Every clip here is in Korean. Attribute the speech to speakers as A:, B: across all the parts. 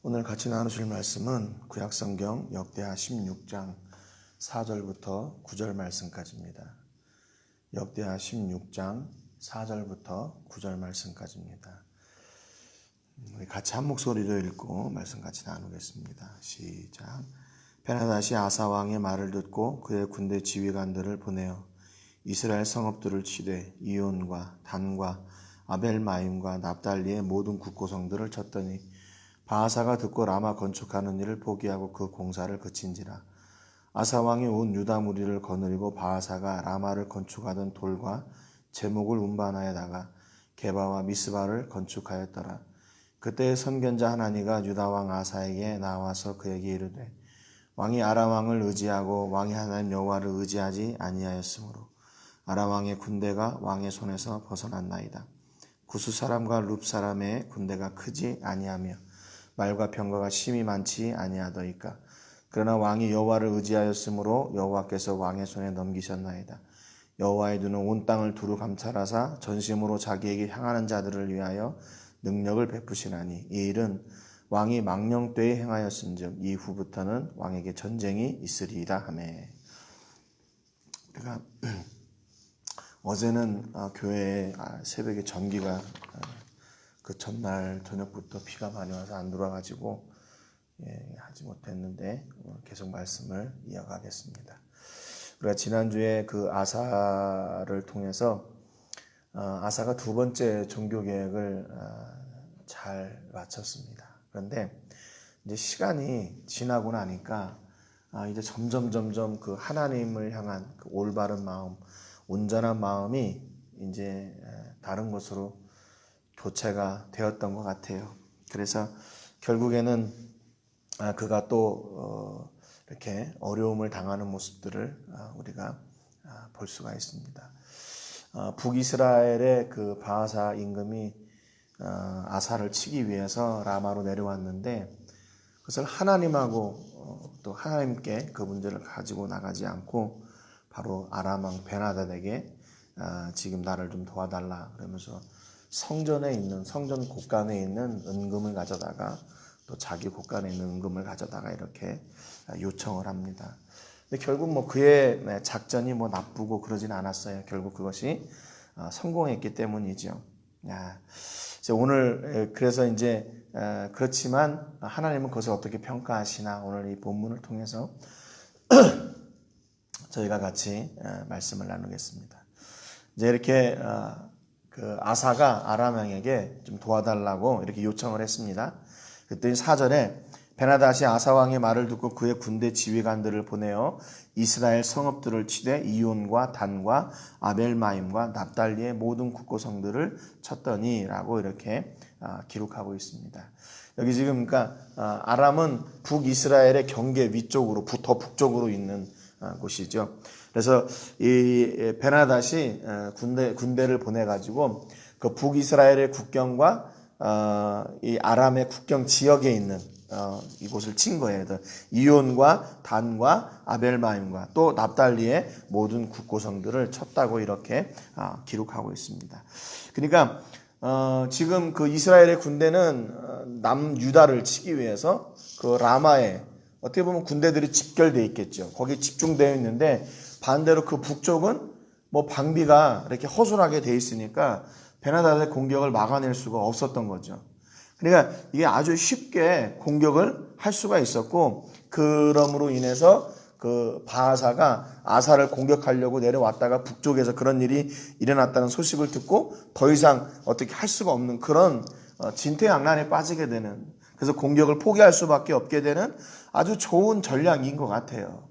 A: 오늘 같이 나누실 말씀은 구약성경 역대하 16장 4절부터 9절 말씀까지입니다. 역대하 16장 4절부터 9절 말씀까지입니다. 우리 같이 한 목소리로 읽고 말씀 같이 나누겠습니다. 시작. 베나다시 아사 왕의 말을 듣고 그의 군대 지휘관들을 보내어 이스라엘 성읍들을 치되 이온과 단과 아벨마임과 납달리의 모든 국고성들을 쳤더니 바하사가 듣고 라마 건축하는 일을 포기하고 그 공사를 그친지라. 아사왕이 온 유다 무리를 거느리고 바하사가 라마를 건축하던 돌과 제목을 운반하여다가 게바와 미스바를 건축하였더라. 그때 선견자 하나니가 유다왕 아사에게 나와서 그에게 이르되 왕이 아람 왕을 의지하고 왕이 하나님 여호와를 의지하지 아니하였으므로 아람 왕의 군대가 왕의 손에서 벗어났나이다. 구스 사람과 룹 사람의 군대가 크지 아니하며 말과 병거가 심히 많지 아니하더이까. 그러나 왕이 여호와를 의지하였으므로 여호와께서 왕의 손에 넘기셨나이다. 여호와의 눈은 온 땅을 두루 감찰하사 전심으로 자기에게 향하는 자들을 위하여 능력을 베푸시나니 이 일은 왕이 망령 때에 행하였은즉 이후부터는 왕에게 전쟁이 있으리이다 하매. 우리가 어제는 교회에 새벽에 전기가 그 전날 저녁부터 비가 많이 와서 안 들어와가지고 하지 못했는데 계속 말씀을 이어가겠습니다. 우리가 지난주에 그 아사를 통해서 아사가 두 번째 종교개혁을 잘 마쳤습니다. 그런데 이제 시간이 지나고 나니까 이제 점점 그 하나님을 향한 그 올바른 마음, 온전한 마음이 이제 다른 곳으로 교체가 되었던 것 같아요. 그래서 결국에는 그가 또 이렇게 어려움을 당하는 모습들을 우리가 볼 수가 있습니다. 북이스라엘의 그 바하사 임금이 아사를 치기 위해서 라마로 내려왔는데 그것을 하나님하고 또 하나님께 그 문제를 가지고 나가지 않고 바로 아람 왕 베나닷에게 지금 나를 좀 도와달라 그러면서 성전에 있는 성전 곳간에 있는 은금을 가져다가 또 자기 곳간에 있는 은금을 가져다가 이렇게 요청을 합니다. 근데 결국 뭐 그의 작전이 뭐 나쁘고 그러진 않았어요. 결국 그것이 성공했기 때문이죠. 오늘 그래서 이제 그렇지만 하나님은 그것을 어떻게 평가하시나 오늘 이 본문을 통해서 저희가 같이 말씀을 나누겠습니다. 이제 이렇게 그 아사가 아람 왕에게 좀 도와달라고 이렇게 요청을 했습니다. 그랬더니 4절에 베나닷이 아사 왕의 말을 듣고 그의 군대 지휘관들을 보내어 이스라엘 성읍들을 치되 이온과 단과 아벨마임과 납달리의 모든 국고성들을 쳤더니라고 이렇게 기록하고 있습니다. 여기 지금 그러니까 아람은 북이스라엘의 경계 위쪽으로 더 북쪽으로 있는 곳이죠. 그래서 이 베나닷이 군대를 보내가지고 그 북이스라엘의 국경과 이 아람의 국경 지역에 있는 이곳을 친 거예요. 이온과 단과 아벨마임과 또 납달리의 모든 국고성들을 쳤다고 이렇게 기록하고 있습니다. 그러니까 지금 그 이스라엘의 군대는 남유다를 치기 위해서 그 라마에 어떻게 보면 군대들이 집결되어 있겠죠. 거기 집중되어 있는데 반대로 그 북쪽은 뭐 방비가 이렇게 허술하게 돼 있으니까 베나닷의 공격을 막아낼 수가 없었던 거죠. 그러니까 이게 아주 쉽게 공격을 할 수가 있었고 그럼으로 인해서 그 바하사가 아사를 공격하려고 내려왔다가 북쪽에서 그런 일이 일어났다는 소식을 듣고 더 이상 어떻게 할 수가 없는 그런 진퇴양난에 빠지게 되는 그래서 공격을 포기할 수밖에 없게 되는 아주 좋은 전략인 것 같아요.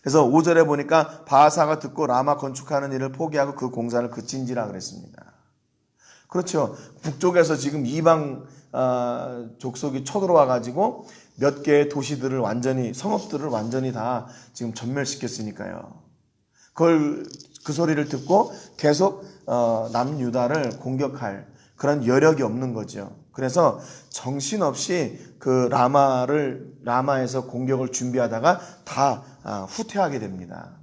A: 그래서 5절에 보니까 바하사가 듣고 라마 건축하는 일을 포기하고 그 공사를 그친지라 그랬습니다. 그렇죠. 북쪽에서 지금 이방 족속이 쳐들어와 가지고 몇 개의 도시들을 완전히 성읍들을 완전히 다 지금 전멸시켰으니까요. 그 소리를 듣고 계속 남유다를 공격할 그런 여력이 없는 거죠. 그래서 정신없이 그 라마에서 공격을 준비하다가 다 후퇴하게 됩니다.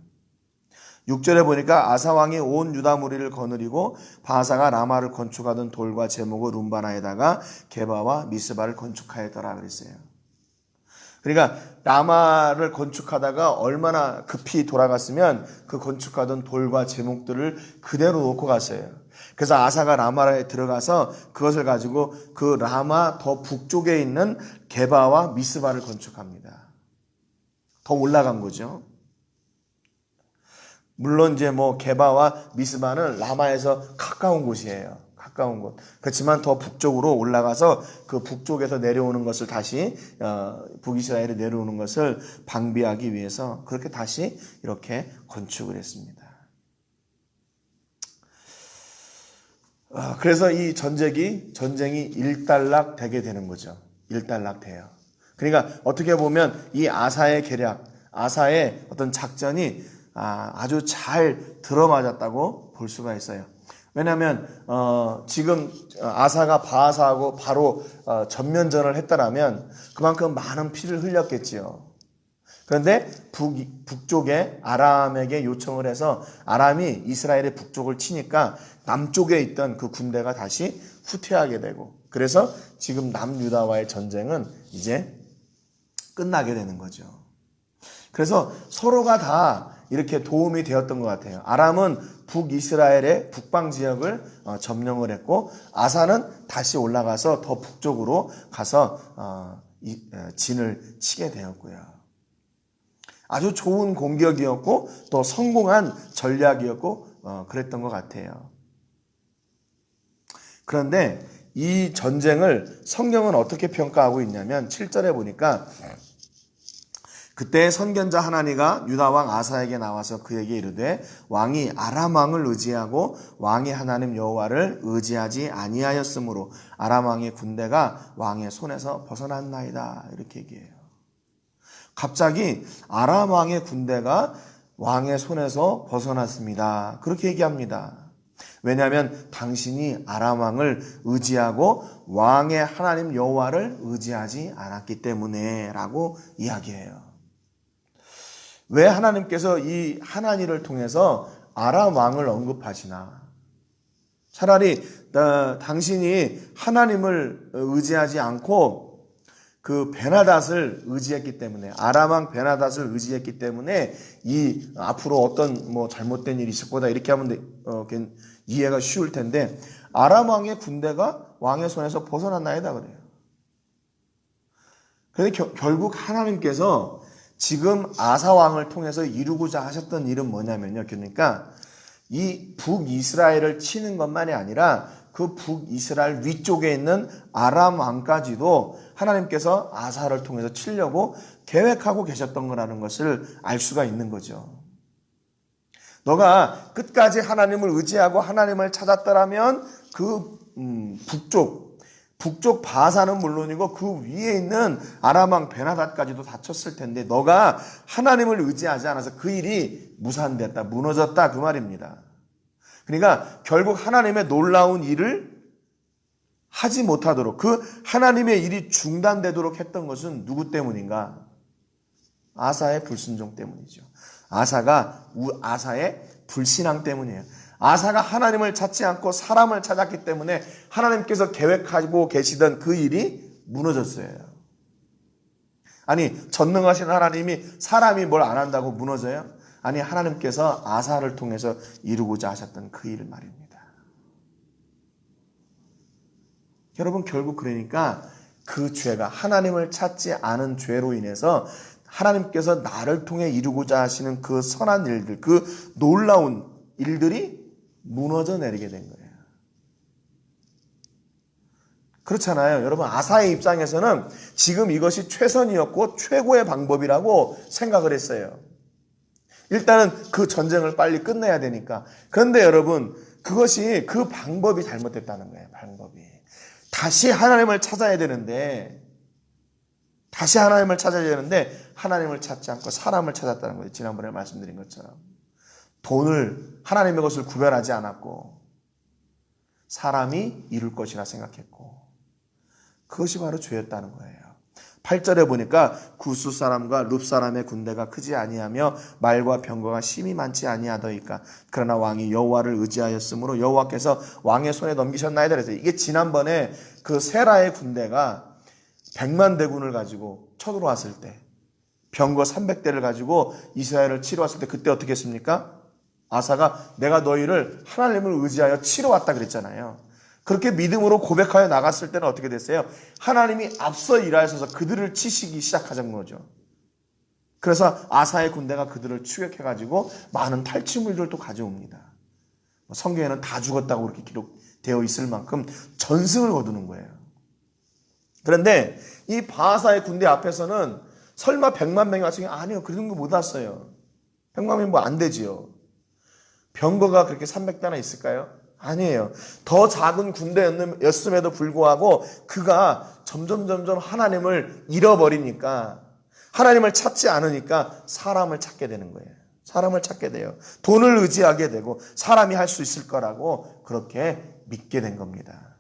A: 6절에 보니까 아사 왕이 온 유다 무리를 거느리고 바사가 라마를 건축하던 돌과 제목을 룸바나에다가 게바와 미스바를 건축하였더라 그랬어요. 그러니까 라마를 건축하다가 얼마나 급히 돌아갔으면 그 건축하던 돌과 제목들을 그대로 놓고 갔어요. 그래서 아사가 라마에 들어가서 그것을 가지고 그 라마 더 북쪽에 있는 게바와 미스바를 건축합니다. 더 올라간 거죠. 물론 이제 뭐 게바와 미스바는 라마에서 가까운 곳이에요. 가까운 곳. 그렇지만 더 북쪽으로 올라가서 그 북쪽에서 내려오는 것을 다시 북이스라엘에 내려오는 것을 방비하기 위해서 그렇게 다시 이렇게 건축을 했습니다. 그래서 이 전쟁이 일단락 되게 되는 거죠. 일단락 돼요. 그러니까 어떻게 보면 이 아사의 계략, 아사의 어떤 작전이 아주 잘 들어맞았다고 볼 수가 있어요. 왜냐하면 지금 아사가 바하사하고 바로 전면전을 했다라면 그만큼 많은 피를 흘렸겠지요. 그런데 북쪽에 아람에게 요청을 해서 아람이 이스라엘의 북쪽을 치니까 남쪽에 있던 그 군대가 다시 후퇴하게 되고, 그래서 지금 남유다와의 전쟁은 이제 끝나게 되는 거죠. 그래서 서로가 다 이렇게 도움이 되었던 것 같아요. 아람은 북이스라엘의 북방 지역을 점령을 했고, 아사는 다시 올라가서 더 북쪽으로 가서 진을 치게 되었고요. 아주 좋은 공격이었고 또 성공한 전략이었고 그랬던 것 같아요. 그런데 이 전쟁을 성경은 어떻게 평가하고 있냐면 7절에 보니까 그때 선견자 하나니가 유다 왕 아사에게 나와서 그에게 이르되 왕이 아람 왕을 의지하고 왕의 하나님 여호와를 의지하지 아니하였으므로 아람 왕의 군대가 왕의 손에서 벗어났나이다, 이렇게 얘기해요. 갑자기 아람 왕의 군대가 왕의 손에서 벗어났습니다, 그렇게 얘기합니다. 왜냐하면 당신이 아람 왕을 의지하고 왕의 하나님 여호와를 의지하지 않았기 때문에 라고 이야기해요. 왜 하나님께서 이 하나니를 통해서 아람 왕을 언급하시나? 차라리 당신이 하나님을 의지하지 않고 그 베나닷을 의지했기 때문에, 아람 왕 베나닷을 의지했기 때문에 이 앞으로 어떤 뭐 잘못된 일이 있을 거다 이렇게 하면 이해가 쉬울 텐데, 아람 왕의 군대가 왕의 손에서 벗어났나이다 그래요. 그런데 결국 하나님께서 지금 아사 왕을 통해서 이루고자 하셨던 일은 뭐냐면요, 그러니까 이 북이스라엘을 치는 것만이 아니라 그 북이스라엘 위쪽에 있는 아람 왕까지도 하나님께서 아사를 통해서 치려고 계획하고 계셨던 거라는 것을 알 수가 있는 거죠. 너가 끝까지 하나님을 의지하고 하나님을 찾았더라면 그 북쪽 바사는 물론이고 그 위에 있는 아람 왕 베나닷까지도 다쳤을 텐데, 너가 하나님을 의지하지 않아서 그 일이 무산됐다, 무너졌다, 그 말입니다. 그러니까 결국 하나님의 놀라운 일을 하지 못하도록, 그 하나님의 일이 중단되도록 했던 것은 누구 때문인가? 아사의 불순종 때문이죠. 아사의 불신앙 때문이에요. 아사가 하나님을 찾지 않고 사람을 찾았기 때문에 하나님께서 계획하고 계시던 그 일이 무너졌어요. 아니, 전능하신 하나님이 사람이 뭘 안 한다고 무너져요? 아니, 하나님께서 아사를 통해서 이루고자 하셨던 그 일을 말입니다. 여러분, 결국 그러니까 그 죄가, 하나님을 찾지 않은 죄로 인해서 하나님께서 나를 통해 이루고자 하시는 그 선한 일들, 그 놀라운 일들이 무너져 내리게 된 거예요. 그렇잖아요. 여러분, 아사의 입장에서는 지금 이것이 최선이었고 최고의 방법이라고 생각을 했어요. 일단은 그 전쟁을 빨리 끝내야 되니까. 그런데 여러분, 그것이 그 방법이 잘못됐다는 거예요. 방법이. 다시 하나님을 찾아야 되는데 하나님을 찾지 않고 사람을 찾았다는 거예요. 지난번에 말씀드린 것처럼. 하나님의 것을 구별하지 않았고 사람이 이룰 것이라 생각했고, 그것이 바로 죄였다는 거예요. 8절에 보니까 구스 사람과 룹 사람의 군대가 크지 아니하며 말과 병거가 심히 많지 아니하더이까 그러나 왕이 여호와를 의지하였으므로 여호와께서 왕의 손에 넘기셨나이다. 그래서 이게 지난번에 그 세라의 군대가 100만 대군을 가지고 쳐들어왔을 때 병거 300대를 가지고 이스라엘을 치러 왔을 때 그때 어떻게 했습니까? 아사가 내가 너희를 하나님을 의지하여 치러 왔다 그랬잖아요. 그렇게 믿음으로 고백하여 나갔을 때는 어떻게 됐어요? 하나님이 앞서 일하셔서 그들을 치시기 시작하는 거죠. 그래서 아사의 군대가 그들을 추격해가지고 많은 탈취물들도 가져옵니다. 성경에는 다 죽었다고 그렇게 기록되어 있을 만큼 전승을 거두는 거예요. 그런데 이 바하사의 군대 앞에서는 설마 100만 명이 왔으면 아니요. 그 정도 못 왔어요. 100만 명이 뭐 안 되지요. 병거가 그렇게 300대나 있을까요? 아니에요. 더 작은 군대였음에도 불구하고 그가 점점 하나님을 잃어버리니까 하나님을 찾지 않으니까 사람을 찾게 되는 거예요. 사람을 찾게 돼요. 돈을 의지하게 되고 사람이 할 수 있을 거라고 그렇게 믿게 된 겁니다.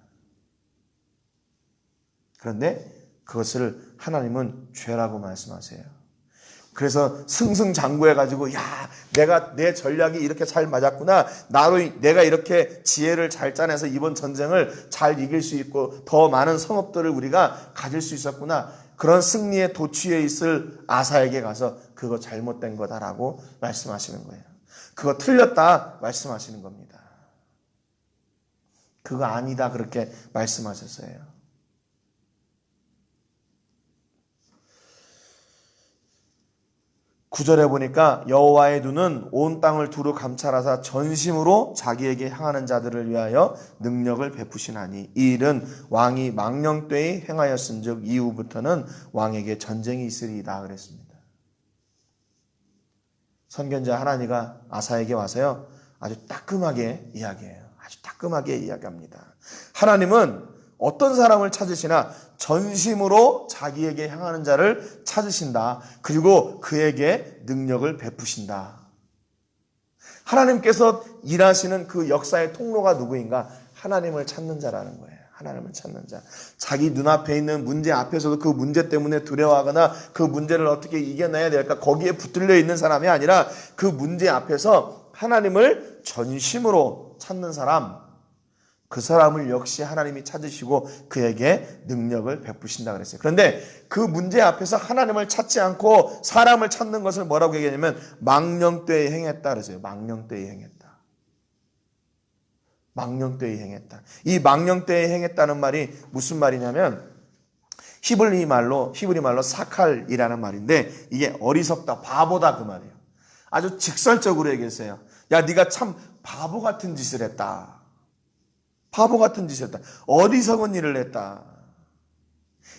A: 그런데 그것을 하나님은 죄라고 말씀하세요. 그래서 승승장구해가지고 야 내가 내 전략이 이렇게 잘 맞았구나. 내가 이렇게 지혜를 잘 짜내서 이번 전쟁을 잘 이길 수 있고 더 많은 성읍들을 우리가 가질 수 있었구나. 그런 승리의 도취에 있을 아사에게 가서 그거 잘못된 거다라고 말씀하시는 거예요. 그거 틀렸다 말씀하시는 겁니다. 그거 아니다 그렇게 말씀하셨어요. 9절에 보니까 여호와의 눈은 온 땅을 두루 감찰하사 전심으로 자기에게 향하는 자들을 위하여 능력을 베푸시나니 이 일은 왕이 망령되이 행하였은즉 이후부터는 왕에게 전쟁이 있으리이다 그랬습니다. 선견자 하나니가 아사에게 와서요 아주 따끔하게 이야기해요. 아주 따끔하게 이야기합니다. 하나님은 어떤 사람을 찾으시나 전심으로 자기에게 향하는 자를 찾으신다. 그리고 그에게 능력을 베푸신다. 하나님께서 일하시는 그 역사의 통로가 누구인가? 하나님을 찾는 자라는 거예요. 하나님을 찾는 자. 자기 눈앞에 있는 문제 앞에서도 그 문제 때문에 두려워하거나 그 문제를 어떻게 이겨내야 될까? 거기에 붙들려 있는 사람이 아니라 그 문제 앞에서 하나님을 전심으로 찾는 사람. 그 사람을 역시 하나님이 찾으시고 그에게 능력을 베푸신다 그랬어요. 그런데 그 문제 앞에서 하나님을 찾지 않고 사람을 찾는 것을 뭐라고 얘기하냐면 망령되이 행했다 그랬어요. 망령되이 행했다. 망령되이 행했다. 이 망령되이 행했다는 말이 무슨 말이냐면 히브리 말로 사칼이라는 말인데 이게 어리석다, 바보다 그 말이에요. 아주 직설적으로 얘기했어요. 야, 네가 참 바보 같은 짓을 했다. 바보 같은 짓을 했다. 어리석은 일을 했다.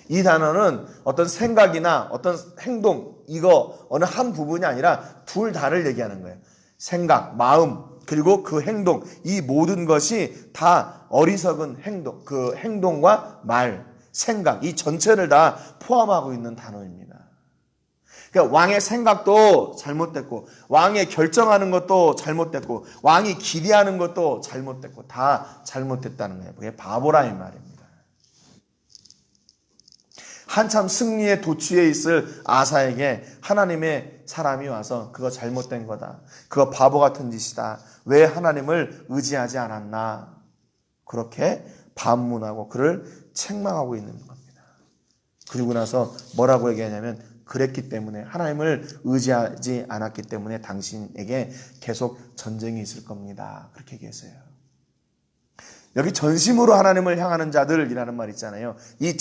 A: 이 단어는 어떤 생각이나 어떤 행동, 이거 어느 한 부분이 아니라 둘 다를 얘기하는 거예요. 생각, 마음, 그리고 그 행동, 이 모든 것이 다 어리석은 행동, 그 행동과 말, 생각, 이 전체를 다 포함하고 있는 단어입니다. 그러니까 왕의 생각도 잘못됐고 왕의 결정하는 것도 잘못됐고 왕이 기대하는 것도 잘못됐고 다 잘못됐다는 거예요. 그게 바보라는 말입니다. 한참 승리의 도취에 있을 아사에게 하나님의 사람이 와서 그거 잘못된 거다. 그거 바보 같은 짓이다. 왜 하나님을 의지하지 않았나. 그렇게 반문하고 그를 책망하고 있는 겁니다. 그리고 나서 뭐라고 얘기하냐면 그랬기 때문에 하나님을 의지하지 않았기 때문에 당신에게 계속 전쟁이 있을 겁니다. 그렇게 얘기했어요. 여기 전심으로 하나님을 향하는 자들이라는 말 있잖아요. 이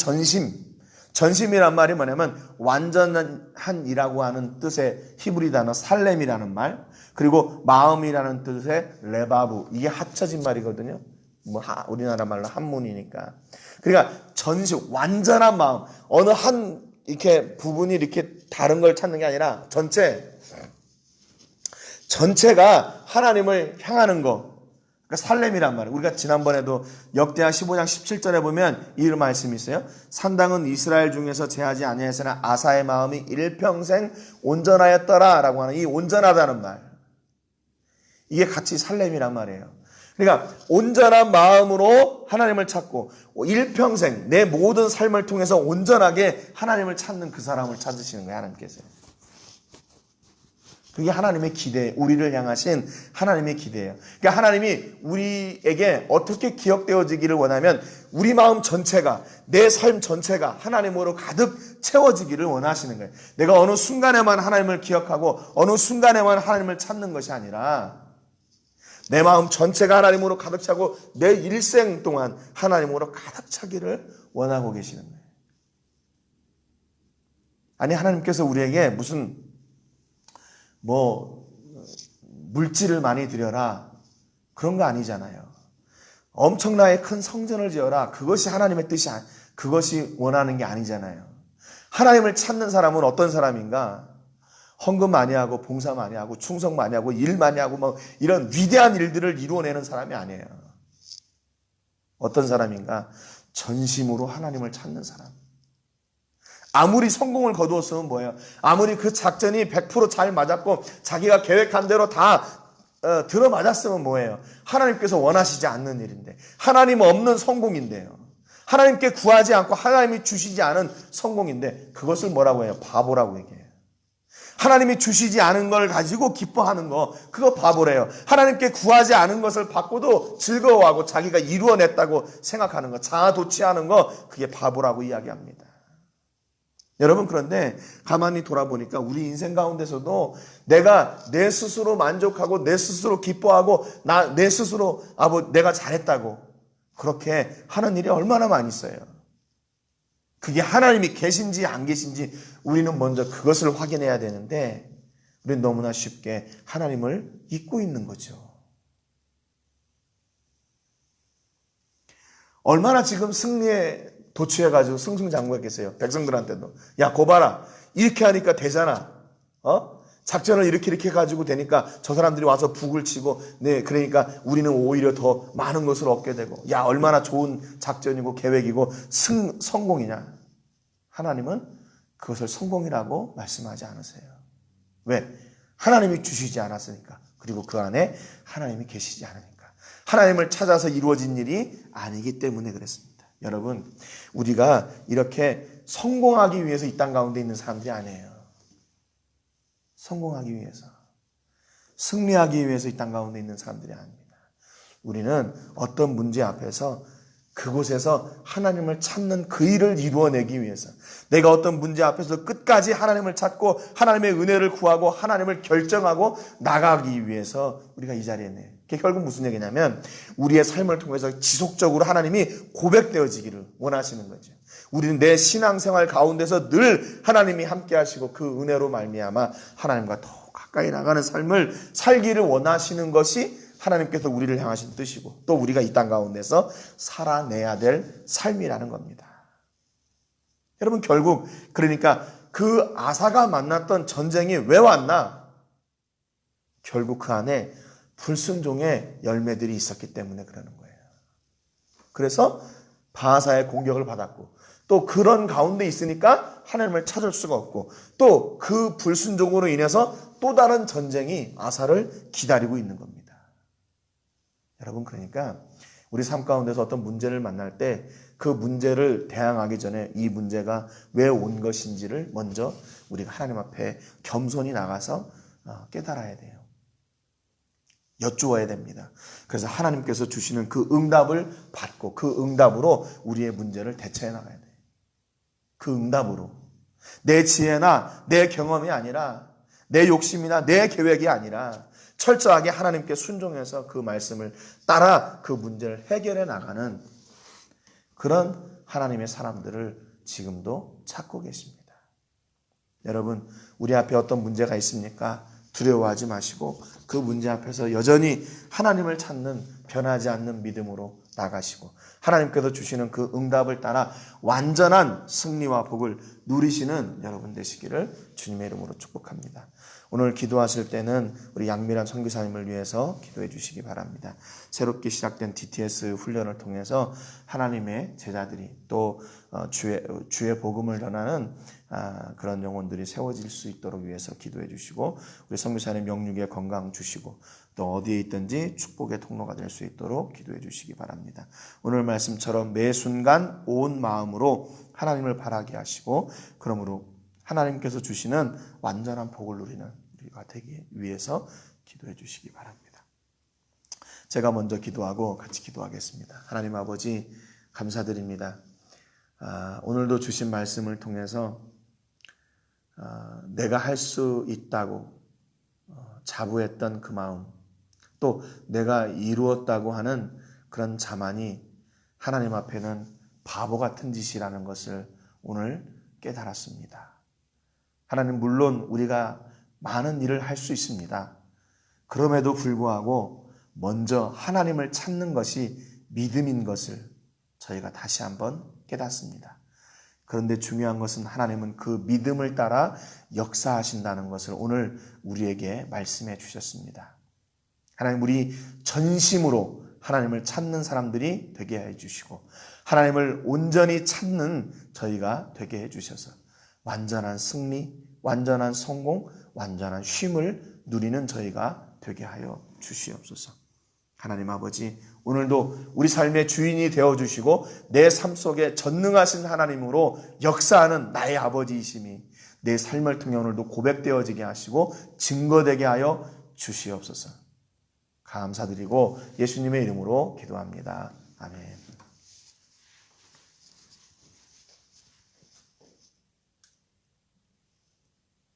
A: 전심이란 말이 뭐냐면 완전한 이라고 하는 뜻의 히브리 단어 살렘이라는 말, 그리고 마음이라는 뜻의 레바브, 이게 합쳐진 말이거든요. 우리나라 말로 한문이니까. 그러니까 전심, 완전한 마음, 어느 한 이렇게 부분이 이렇게 다른 걸 찾는 게 아니라 전체가 하나님을 향하는 거. 그러니까 살렘이란 말이에요. 우리가 지난번에도 역대하 15장 17절에 보면 이 말씀이 있어요. 산당은 이스라엘 중에서 제하지 아니하였으나 아사의 마음이 일평생 온전하였더라 라고 하는 이 온전하다는 말. 이게 같이 살렘이란 말이에요. 그러니까 온전한 마음으로 하나님을 찾고 일평생 내 모든 삶을 통해서 온전하게 하나님을 찾는 그 사람을 찾으시는 거예요. 하나님께서. 그게 하나님의 기대, 우리를 향하신 하나님의 기대예요. 그러니까 하나님이 우리에게 어떻게 기억되어지기를 원하면 우리 마음 전체가, 내 삶 전체가 하나님으로 가득 채워지기를 원하시는 거예요. 내가 어느 순간에만 하나님을 기억하고 어느 순간에만 하나님을 찾는 것이 아니라 내 마음 전체가 하나님으로 가득 차고 내 일생 동안 하나님으로 가득 차기를 원하고 계시는 거예요. 아니, 하나님께서 우리에게 무슨 물질을 많이 드려라 그런 거 아니잖아요. 엄청나게 큰 성전을 지어라 그것이 하나님의 뜻이 그것이 원하는 게 아니잖아요. 하나님을 찾는 사람은 어떤 사람인가? 헌금 많이 하고 봉사 많이 하고 충성 많이 하고 일 많이 하고 이런 위대한 일들을 이루어내는 사람이 아니에요. 어떤 사람인가? 전심으로 하나님을 찾는 사람. 아무리 성공을 거두었으면 뭐예요? 아무리 그 작전이 100% 잘 맞았고 자기가 계획한 대로 다 들어맞았으면 뭐예요? 하나님께서 원하시지 않는 일인데, 하나님 없는 성공인데요. 하나님께 구하지 않고 하나님이 주시지 않은 성공인데 그것을 뭐라고 해요? 바보라고 얘기해요. 하나님이 주시지 않은 걸 가지고 기뻐하는 거, 그거 바보래요. 하나님께 구하지 않은 것을 받고도 즐거워하고 자기가 이루어냈다고 생각하는 거, 자아도취하는 거, 그게 바보라고 이야기합니다. 여러분, 그런데 가만히 돌아보니까 우리 인생 가운데서도 내가 내 스스로 만족하고 내 스스로 기뻐하고 내 스스로 내가 잘했다고 그렇게 하는 일이 얼마나 많이 있어요. 그게 하나님이 계신지 안 계신지 우리는 먼저 그것을 확인해야 되는데 우리는 너무나 쉽게 하나님을 잊고 있는 거죠. 얼마나 지금 승리에 도취해가지고 승승장구했겠어요. 백성들한테도. 야, 고봐라. 이렇게 하니까 되잖아. 작전을 이렇게 해가지고 되니까 저 사람들이 와서 북을 치고, 네, 그러니까 우리는 오히려 더 많은 것을 얻게 되고, 야, 얼마나 좋은 작전이고 계획이고 성공이냐. 하나님은 그것을 성공이라고 말씀하지 않으세요. 왜? 하나님이 주시지 않았으니까. 그리고 그 안에 하나님이 계시지 않으니까. 하나님을 찾아서 이루어진 일이 아니기 때문에 그랬습니다. 여러분, 우리가 이렇게 성공하기 위해서 이 땅 가운데 있는 사람들이 아니에요. 성공하기 위해서, 승리하기 위해서 이 땅 가운데 있는 사람들이 아닙니다. 우리는 어떤 문제 앞에서 그곳에서 하나님을 찾는 그 일을 이루어내기 위해서, 내가 어떤 문제 앞에서 끝까지 하나님을 찾고 하나님의 은혜를 구하고 하나님을 결정하고 나가기 위해서 우리가 이 자리에 있네요. 그게 결국 무슨 얘기냐면 우리의 삶을 통해서 지속적으로 하나님이 고백되어지기를 원하시는 거죠. 우리는 내 신앙생활 가운데서 늘 하나님이 함께 하시고 그 은혜로 말미암아 하나님과 더 가까이 나가는 삶을 살기를 원하시는 것이 하나님께서 우리를 향하신 뜻이고 또 우리가 이 땅 가운데서 살아내야 될 삶이라는 겁니다. 여러분, 결국 그러니까 그 아사가 만났던 전쟁이 왜 왔나? 결국 그 안에 불순종의 열매들이 있었기 때문에 그러는 거예요. 그래서 바하사의 공격을 받았고 또 그런 가운데 있으니까 하나님을 찾을 수가 없고 또 그 불순종으로 인해서 또 다른 전쟁이 아사를 기다리고 있는 겁니다. 여러분, 그러니까 우리 삶 가운데서 어떤 문제를 만날 때 그 문제를 대항하기 전에 이 문제가 왜 온 것인지를 먼저 우리가 하나님 앞에 겸손히 나가서 깨달아야 돼요. 여쭈어야 됩니다. 그래서 하나님께서 주시는 그 응답을 받고 그 응답으로 우리의 문제를 대처해 나가야 돼요. 그 응답으로. 내 지혜나 내 경험이 아니라 내 욕심이나 내 계획이 아니라 철저하게 하나님께 순종해서 그 말씀을 따라 그 문제를 해결해 나가는 그런 하나님의 사람들을 지금도 찾고 계십니다. 여러분, 우리 앞에 어떤 문제가 있습니까? 두려워하지 마시고 그 문제 앞에서 여전히 하나님을 찾는 변하지 않는 믿음으로 나가시고 하나님께서 주시는 그 응답을 따라 완전한 승리와 복을 누리시는 여러분 되시기를 주님의 이름으로 축복합니다. 오늘 기도하실 때는 우리 양미란 선교사님을 위해서 기도해 주시기 바랍니다. 새롭게 시작된 DTS 훈련을 통해서 하나님의 제자들이 또 주의 복음을 전하는 그런 영혼들이 세워질 수 있도록 위해서 기도해 주시고, 우리 선교사님 영육에 건강 주시고 또 어디에 있든지 축복의 통로가 될 수 있도록 기도해 주시기 바랍니다. 오늘 말씀처럼 매 순간 온 마음으로 하나님을 바라게 하시고, 그러므로 하나님께서 주시는 완전한 복을 누리는 우리가 되기 위해서 기도해 주시기 바랍니다. 제가 먼저 기도하고 같이 기도하겠습니다. 하나님 아버지, 감사드립니다. 오늘도 주신 말씀을 통해서 내가 할 수 있다고 자부했던 그 마음, 또 내가 이루었다고 하는 그런 자만이 하나님 앞에는 바보 같은 짓이라는 것을 오늘 깨달았습니다. 하나님, 물론 우리가 많은 일을 할 수 있습니다. 그럼에도 불구하고 먼저 하나님을 찾는 것이 믿음인 것을 저희가 다시 한번 깨닫습니다. 그런데 중요한 것은 하나님은 그 믿음을 따라 역사하신다는 것을 오늘 우리에게 말씀해 주셨습니다. 하나님, 우리 전심으로 하나님을 찾는 사람들이 되게 해주시고, 하나님을 온전히 찾는 저희가 되게 해주셔서 완전한 승리, 완전한 성공, 완전한 쉼을 누리는 저희가 되게 하여 주시옵소서. 하나님 아버지, 오늘도 우리 삶의 주인이 되어주시고 내 삶 속에 전능하신 하나님으로 역사하는 나의 아버지이심이 내 삶을 통해 오늘도 고백되어지게 하시고 증거되게 하여 주시옵소서. 감사드리고 예수님의 이름으로 기도합니다. 아멘.